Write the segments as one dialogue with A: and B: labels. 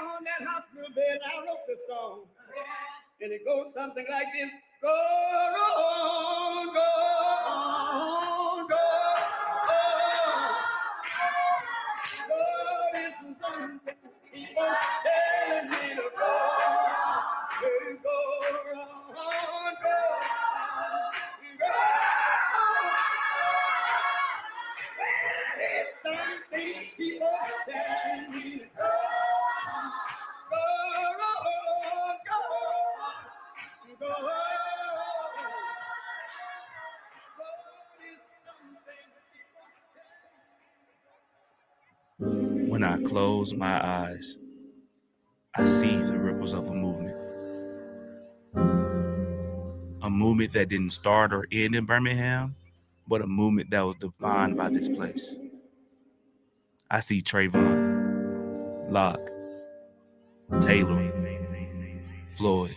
A: on that hospital bed, I wrote the song. And it goes something like this. Go on, go on, go on. God is something He wants telling me to go. Hey, go on, go on, go on. There is something He wants telling me to go. Go on, go on, go on.
B: When I close my eyes, I see the ripples of a movement. A movement that didn't start or end in Birmingham, but a movement that was defined by this place. I see Trayvon, Locke, Taylor, Floyd.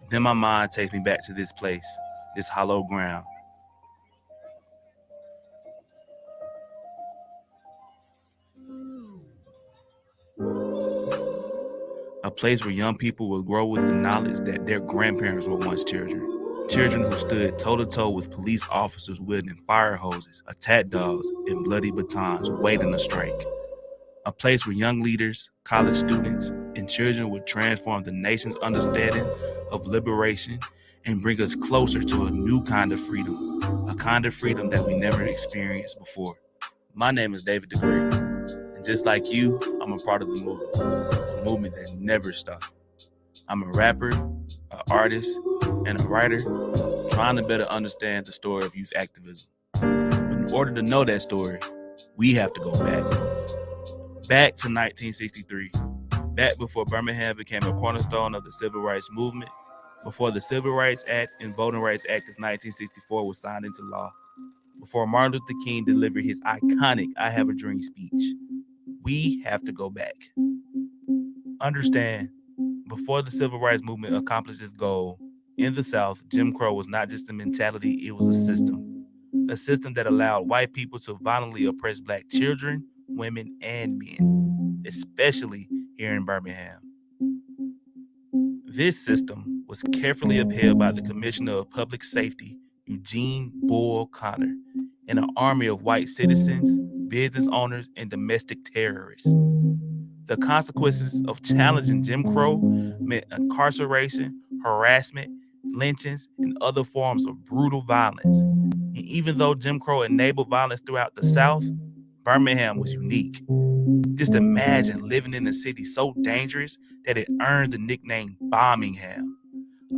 B: Then my mind takes me back to this place, this hollow ground. A place where young people will grow with the knowledge that their grandparents were once children. Children who stood toe-to-toe with police officers wielding fire hoses, attack dogs, and bloody batons waiting to strike. A place where young leaders, college students, and children would transform the nation's understanding of liberation and bring us closer to a new kind of freedom, a kind of freedom that we never experienced before. My name is David DeGree, and just like you, I'm a part of the movement, a movement that never stops. I'm a rapper, an artist, and a writer trying to better understand the story of youth activism. But in order to know that story, we have to go back to 1963, back before Birmingham became a cornerstone of the civil rights movement, before the Civil Rights Act and Voting Rights Act of 1964 was signed into law, before Martin Luther King delivered his iconic I Have a Dream speech. We have to go back. Understand, before the civil rights movement accomplished its goal, in the South, Jim Crow was not just a mentality, it was a system that allowed white people to violently oppress black children, women, and men, especially here in Birmingham. This system was carefully upheld by the Commissioner of Public Safety, Eugene Bull Connor, and an army of white citizens, business owners, and domestic terrorists. The consequences of challenging Jim Crow meant incarceration, harassment, lynchings, and other forms of brutal violence. And even though Jim Crow enabled violence throughout the South, Birmingham was unique. Just imagine living in a city so dangerous that it earned the nickname Bombingham,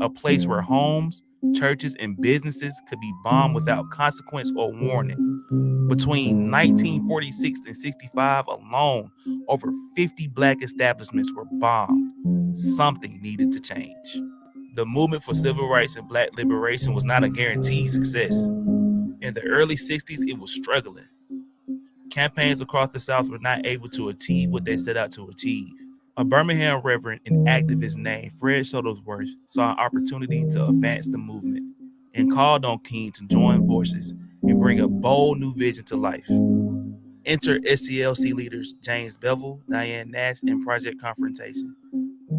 B: a place where homes, churches, and businesses could be bombed without consequence or warning. Between 1946 and 65 alone, over 50 black establishments were bombed. Something needed to change. The movement for civil rights and black liberation was not a guaranteed success. In the early 60s, it was struggling. Campaigns across the South were not able to achieve what they set out to achieve. A Birmingham reverend and activist named Fred Shuttlesworth saw an opportunity to advance the movement and called on King to join forces and bring a bold new vision to life. Enter SCLC leaders James Bevel, Diane Nash, and Project Confrontation,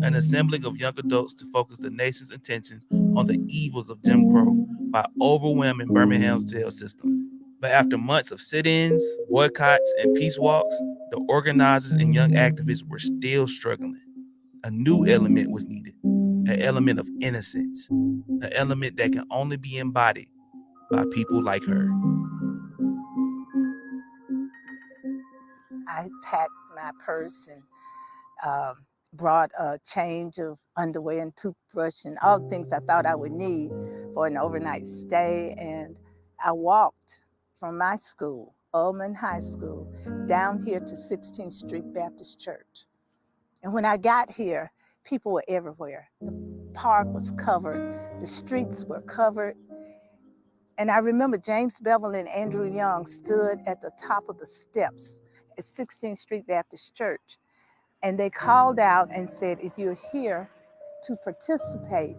B: an assembling of young adults to focus the nation's attention on the evils of Jim Crow by overwhelming Birmingham's jail system. But after months of sit-ins, boycotts, and peace walks, the organizers and young activists were still struggling. A new element was needed, an element of innocence, an element that can only be embodied by people like her.
C: I packed my purse and brought a change of underwear and toothbrush and all the things I thought I would need for an overnight stay. And I walked from my school, Ullman High School, down here to 16th Street Baptist Church. And when I got here, people were everywhere. The park was covered, the streets were covered. And I remember James Bevel and Andrew Young stood at the top of the steps at 16th Street Baptist Church. And they called out and said, if you're here to participate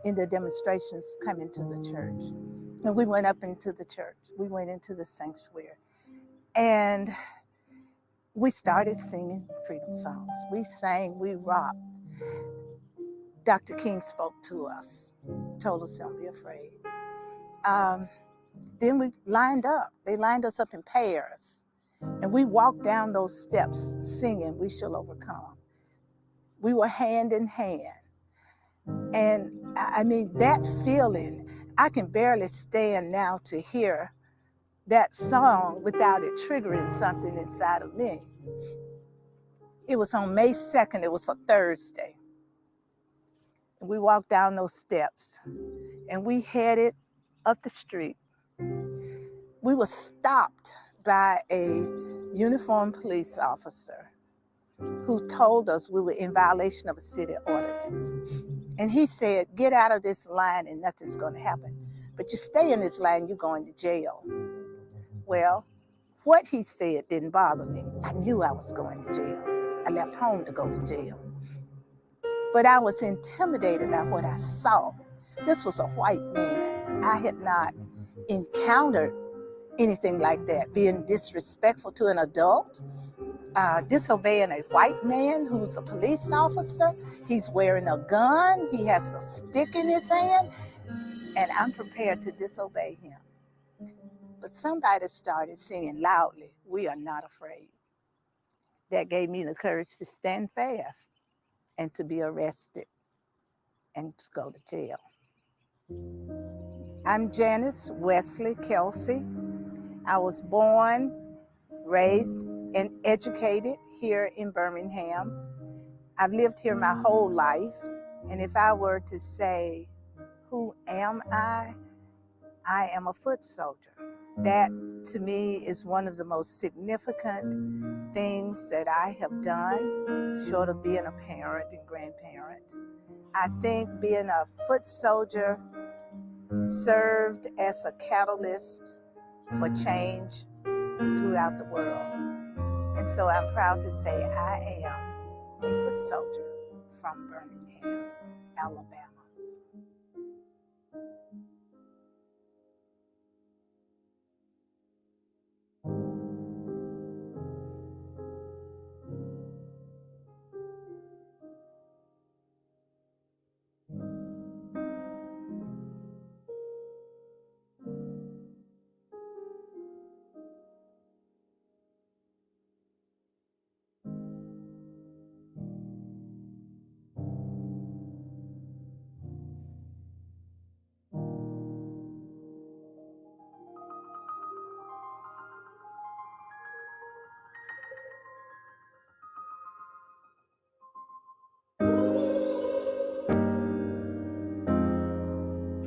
C: in the demonstrations, come into the church. And we went up into the church. We went into the sanctuary. And we started singing freedom songs. We sang, we rocked. Dr. King spoke to us, told us, don't be afraid. Then we lined up. They lined us up in pairs. And we walked down those steps singing, We Shall Overcome. We were hand in hand. And I mean, that feeling, I can barely stand now to hear that song without it triggering something inside of me. It was on May 2nd, it was a Thursday. And we walked down those steps and we headed up the street. We were stopped by a uniformed police officer who told us we were in violation of a city ordinance. And he said, get out of this line and nothing's going to happen. But you stay in this line, you're going to jail. Well, what he said didn't bother me. I knew I was going to jail. I left home to go to jail. But I was intimidated by what I saw. This was a white man. I had not encountered anything like that, being disrespectful to an adult, disobeying a white man who's a police officer. He's wearing a gun. He has a stick in his hand, and I'm prepared to disobey him. But somebody started singing loudly, We Are Not Afraid. That gave me the courage to stand fast and to be arrested and to go to jail. I'm Janice Wesley Kelsey. I was born, raised, and educated here in Birmingham. I've lived here my whole life. And if I were to say, who am I? I am a foot soldier. That, to me, is one of the most significant things that I have done, short of being a parent and grandparent. I think being a foot soldier served as a catalyst for change throughout the world. And so I'm proud to say I am a foot soldier from Birmingham, Alabama.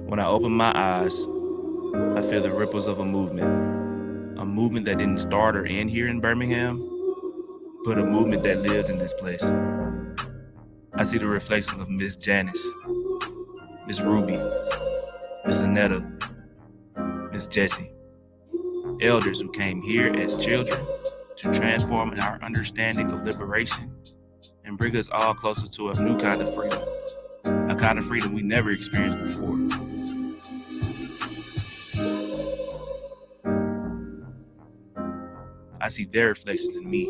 B: When I open my eyes, I feel the ripples of a movement that didn't start or end here in Birmingham, but a movement that lives in this place. I see the reflection of Miss Janice, Miss Ruby, Miss Annetta, Miss Jessie, elders who came here as children to transform our understanding of liberation and bring us all closer to a new kind of freedom, a kind of freedom we never experienced before. I see their reflections in me.